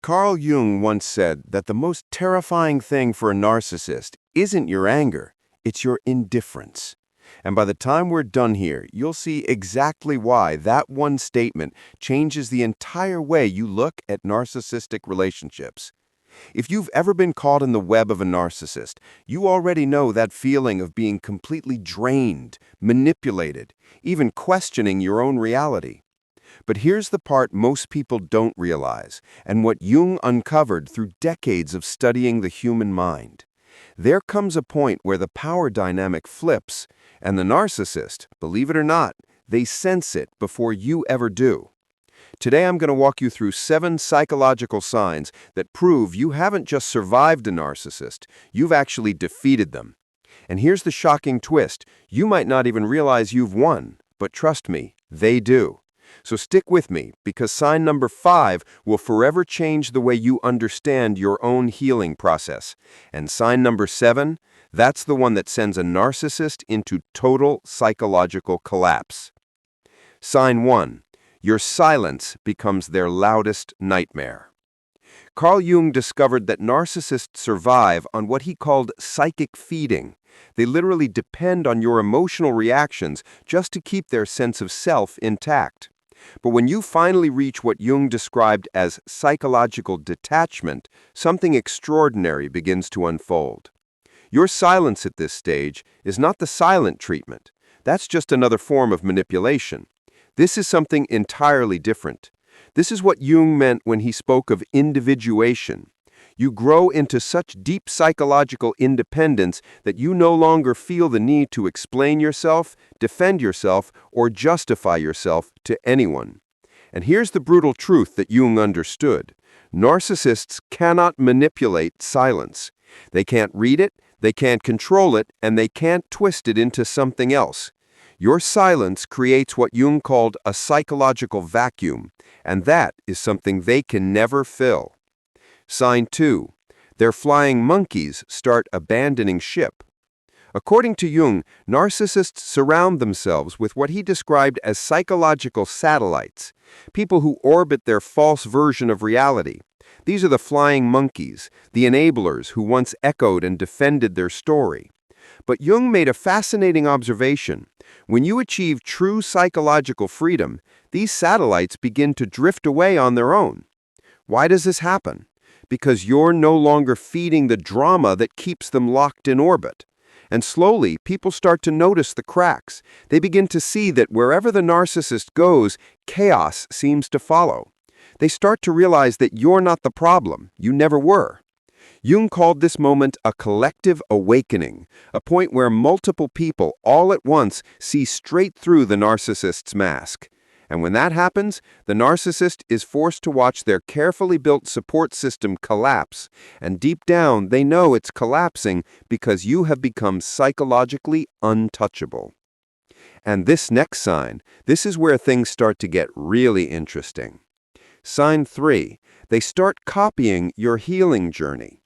Carl Jung once said that the most terrifying thing for a narcissist isn't your anger, it's your indifference. And by the time we're done here, you'll see exactly why that one statement changes the entire way you look at narcissistic relationships. If you've ever been caught in the web of a narcissist, you already know that feeling of being completely drained, manipulated, even questioning your own reality. But here's the part most people don't realize, and what Jung uncovered through decades of studying the human mind. There comes a point where the power dynamic flips, and the narcissist, believe it or not, they sense it before you ever do. Today I'm going to walk you through 7 psychological signs that prove you haven't just survived a narcissist, you've actually defeated them. And here's the shocking twist, you might not even realize you've won, but trust me, they do. So stick with me, because sign number 5 will forever change the way you understand your own healing process. And sign number 7, that's the one that sends a narcissist into total psychological collapse. Sign 1, your silence becomes their loudest nightmare. Carl Jung discovered that narcissists survive on what he called psychic feeding. They literally depend on your emotional reactions just to keep their sense of self intact. But when you finally reach what Jung described as psychological detachment, something extraordinary begins to unfold. Your silence at this stage is not the silent treatment. That's just another form of manipulation. This is something entirely different. This is what Jung meant when he spoke of individuation. You grow into such deep psychological independence that you no longer feel the need to explain yourself, defend yourself, or justify yourself to anyone. And here's the brutal truth that Jung understood. Narcissists cannot manipulate silence. They can't read it, they can't control it, and they can't twist it into something else. Your silence creates what Jung called a psychological vacuum, and that is something they can never fill. Sign 2. Their flying monkeys start abandoning ship. According to Jung, narcissists surround themselves with what he described as psychological satellites, people who orbit their false version of reality. These are the flying monkeys, the enablers who once echoed and defended their story. But Jung made a fascinating observation. When you achieve true psychological freedom, these satellites begin to drift away on their own. Why does this happen? Because you're no longer feeding the drama that keeps them locked in orbit. And slowly, people start to notice the cracks. They begin to see that wherever the narcissist goes, chaos seems to follow. They start to realize that you're not the problem. You never were. Jung called this moment a collective awakening, a point where multiple people all at once see straight through the narcissist's mask. And when that happens, the narcissist is forced to watch their carefully built support system collapse, and deep down they know it's collapsing because you have become psychologically untouchable. And this next sign, this is where things start to get really interesting. Sign 3, they start copying your healing journey.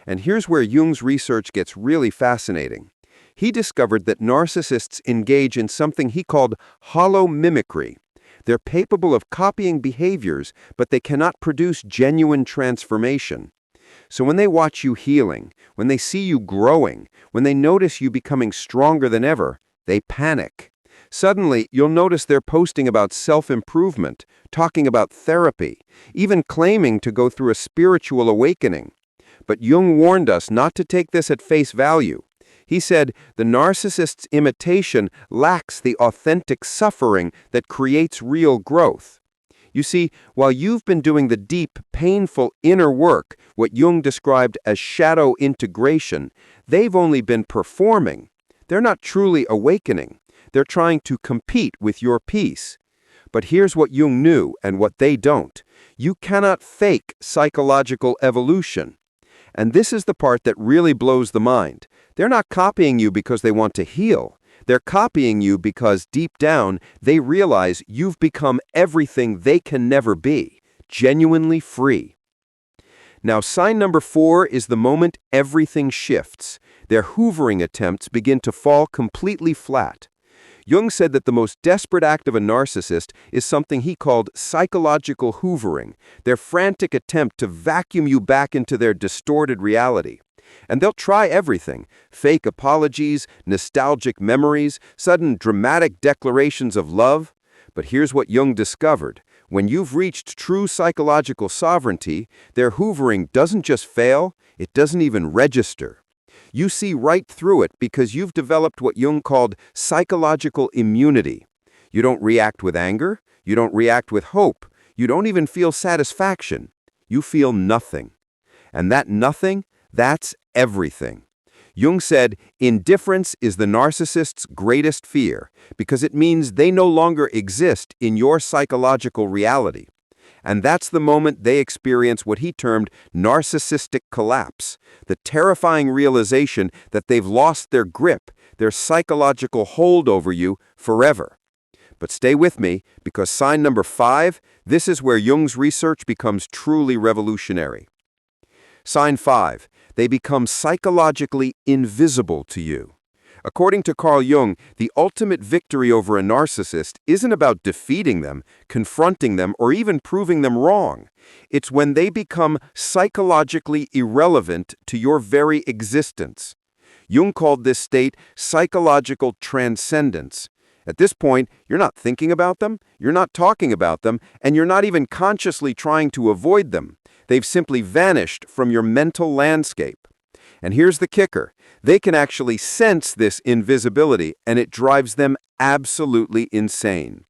And here's where Jung's research gets really fascinating. He discovered that narcissists engage in something he called hollow mimicry. They're capable of copying behaviors, but they cannot produce genuine transformation. So when they watch you healing, when they see you growing, when they notice you becoming stronger than ever, they panic. Suddenly, you'll notice they're posting about self-improvement, talking about therapy, even claiming to go through a spiritual awakening. But Jung warned us not to take this at face value. He said, the narcissist's imitation lacks the authentic suffering that creates real growth. You see, while you've been doing the deep, painful inner work, what Jung described as shadow integration, they've only been performing. They're not truly awakening. They're trying to compete with your peace. But here's what Jung knew and what they don't. You cannot fake psychological evolution. And this is the part that really blows the mind. They're not copying you because they want to heal. They're copying you because deep down, they realize you've become everything they can never be, genuinely free. Now, sign number 4 is the moment everything shifts. Their hoovering attempts begin to fall completely flat. Jung said that the most desperate act of a narcissist is something he called psychological hoovering, their frantic attempt to vacuum you back into their distorted reality. And they'll try everything: fake apologies, nostalgic memories, sudden dramatic declarations of love. But here's what Jung discovered. When you've reached true psychological sovereignty, their hoovering doesn't just fail, it doesn't even register. You see right through it because you've developed what Jung called psychological immunity. You don't react with anger, you don't react with hope, you don't even feel satisfaction. You feel nothing. And that nothing, that's everything. Jung said, indifference is the narcissist's greatest fear because it means they no longer exist in your psychological reality. And that's the moment they experience what he termed narcissistic collapse, the terrifying realization that they've lost their grip, their psychological hold over you forever. But stay with me, because sign number 5, this is where Jung's research becomes truly revolutionary. Sign 5, they become psychologically invisible to you. According to Carl Jung, the ultimate victory over a narcissist isn't about defeating them, confronting them, or even proving them wrong. It's when they become psychologically irrelevant to your very existence. Jung called this state psychological transcendence. At this point, you're not thinking about them, you're not talking about them, and you're not even consciously trying to avoid them. They've simply vanished from your mental landscape. And here's the kicker. They can actually sense this invisibility, and it drives them absolutely insane.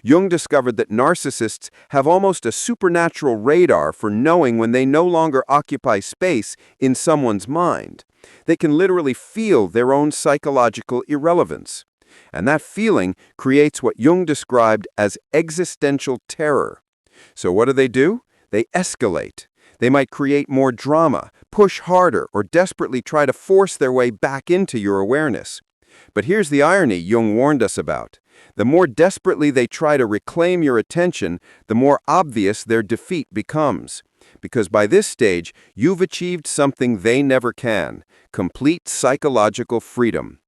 Jung discovered that narcissists have almost a supernatural radar for knowing when they no longer occupy space in someone's mind. They can literally feel their own psychological irrelevance. And that feeling creates what Jung described as existential terror. So what do? They escalate. They might create more drama, push harder, or desperately try to force their way back into your awareness. But here's the irony Jung warned us about. The more desperately they try to reclaim your attention, the more obvious their defeat becomes. Because by this stage, you've achieved something they never can: complete psychological freedom.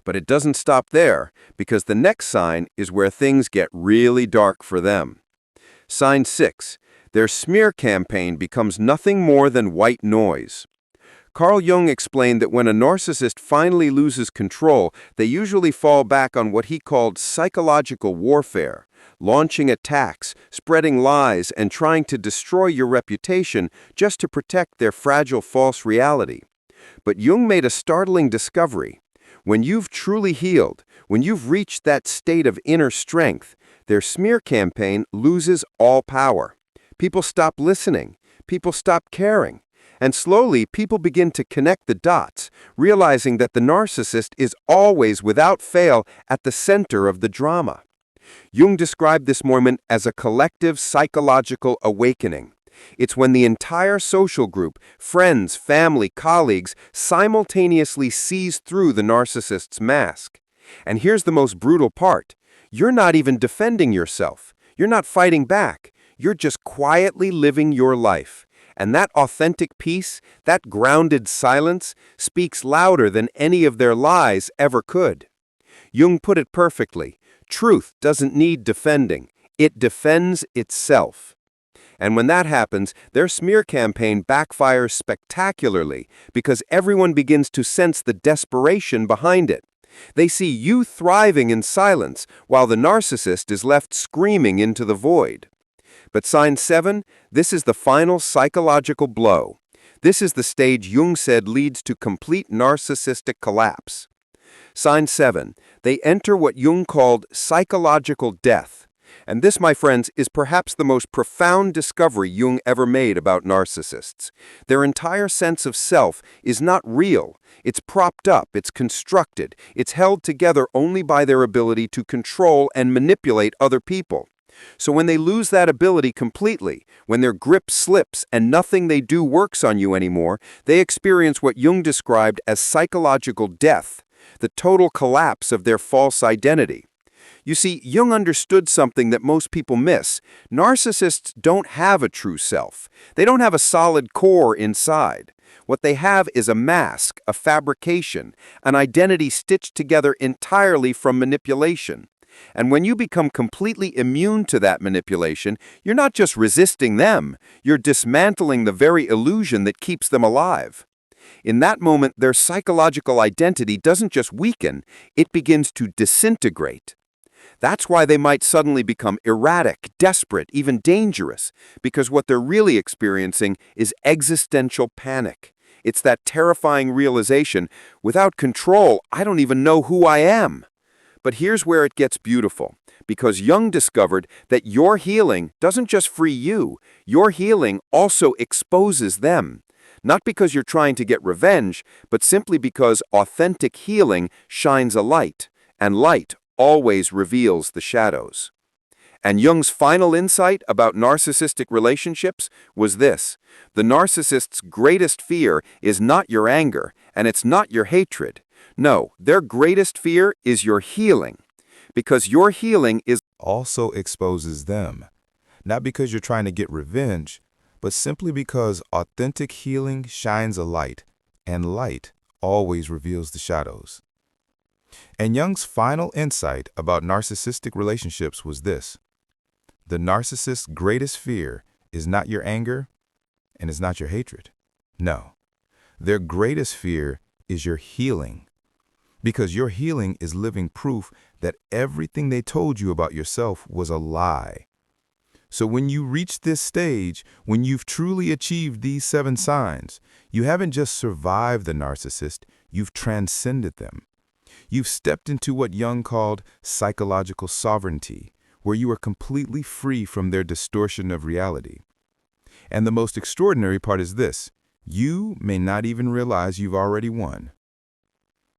But it doesn't stop there, because the next sign is where things get really dark for them. Sign 6. Their smear campaign becomes nothing more than white noise. Carl Jung explained that when a narcissist finally loses control, they usually fall back on what he called psychological warfare, launching attacks, spreading lies, and trying to destroy your reputation just to protect their fragile false reality. But Jung made a startling discovery. When you've truly healed, when you've reached that state of inner strength, their smear campaign loses all power. People stop listening, people stop caring, and slowly people begin to connect the dots, realizing that the narcissist is always, without fail, at the center of the drama. Jung described this moment as a collective psychological awakening. It's when the entire social group, friends, family, colleagues, simultaneously sees through the narcissist's mask. And here's the most brutal part. You're not even defending yourself. You're not fighting back. You're just quietly living your life. And that authentic peace, that grounded silence, speaks louder than any of their lies ever could. Jung put it perfectly. Truth doesn't need defending. It defends itself. And when that happens, their smear campaign backfires spectacularly because everyone begins to sense the desperation behind it. They see you thriving in silence while the narcissist is left screaming into the void. But sign 7, this is the final psychological blow. This is the stage Jung said leads to complete narcissistic collapse. Sign 7, they enter what Jung called psychological death. And this, my friends, is perhaps the most profound discovery Jung ever made about narcissists. Their entire sense of self is not real. It's propped up, it's constructed, it's held together only by their ability to control and manipulate other people. So when they lose that ability completely, when their grip slips and nothing they do works on you anymore, they experience what Jung described as psychological death, the total collapse of their false identity. You see, Jung understood something that most people miss. Narcissists don't have a true self. They don't have a solid core inside. What they have is a mask, a fabrication, an identity stitched together entirely from manipulation. And when you become completely immune to that manipulation, you're not just resisting them, you're dismantling the very illusion that keeps them alive. In that moment, their psychological identity doesn't just weaken, it begins to disintegrate. That's why they might suddenly become erratic, desperate, even dangerous, because what they're really experiencing is existential panic. It's that terrifying realization, without control, I don't even know who I am. But here's where it gets beautiful, because Jung discovered that your healing doesn't just free you, your healing also exposes them. Not because you're trying to get revenge, but simply because authentic healing shines a light, and light always reveals the shadows. And Jung's final insight about narcissistic relationships was this: the narcissist's greatest fear is not your anger, and it's not your hatred. No, their greatest fear is your healing, because your healing is also exposes them, not because you're trying to get revenge, but simply because authentic healing shines a light, and light always reveals the shadows. And Jung's final insight about narcissistic relationships was this: the narcissist's greatest fear is not your anger, and it's not your hatred. No, their greatest fear is your healing, because your healing is living proof that everything they told you about yourself was a lie. So when you reach this stage, when you've truly achieved these 7 signs, you haven't just survived the narcissist, you've transcended them. You've stepped into what Jung called psychological sovereignty, where you are completely free from their distortion of reality. And the most extraordinary part is this: you may not even realize you've already won.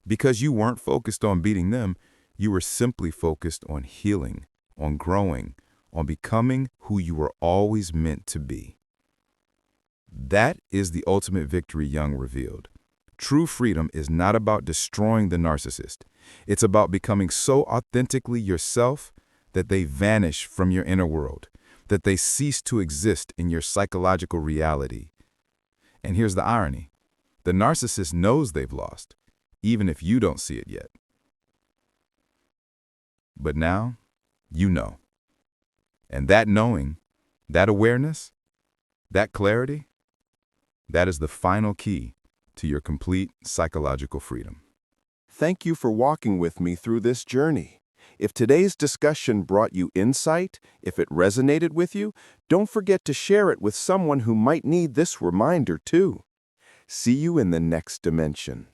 Because you weren't focused on beating them, you were simply focused on healing, on growing, on becoming who you were always meant to be. That is the ultimate victory Jung revealed. True freedom is not about destroying the narcissist. It's about becoming so authentically yourself that they vanish from your inner world, that they cease to exist in your psychological reality. And here's the irony: the narcissist knows they've lost, even if you don't see it yet. But now, you know. And that knowing, that awareness, that clarity, that is the final key to your complete psychological freedom. Thank you for walking with me through this journey. If today's discussion brought you insight, if it resonated with you, don't forget to share it with someone who might need this reminder too. See you in the next dimension.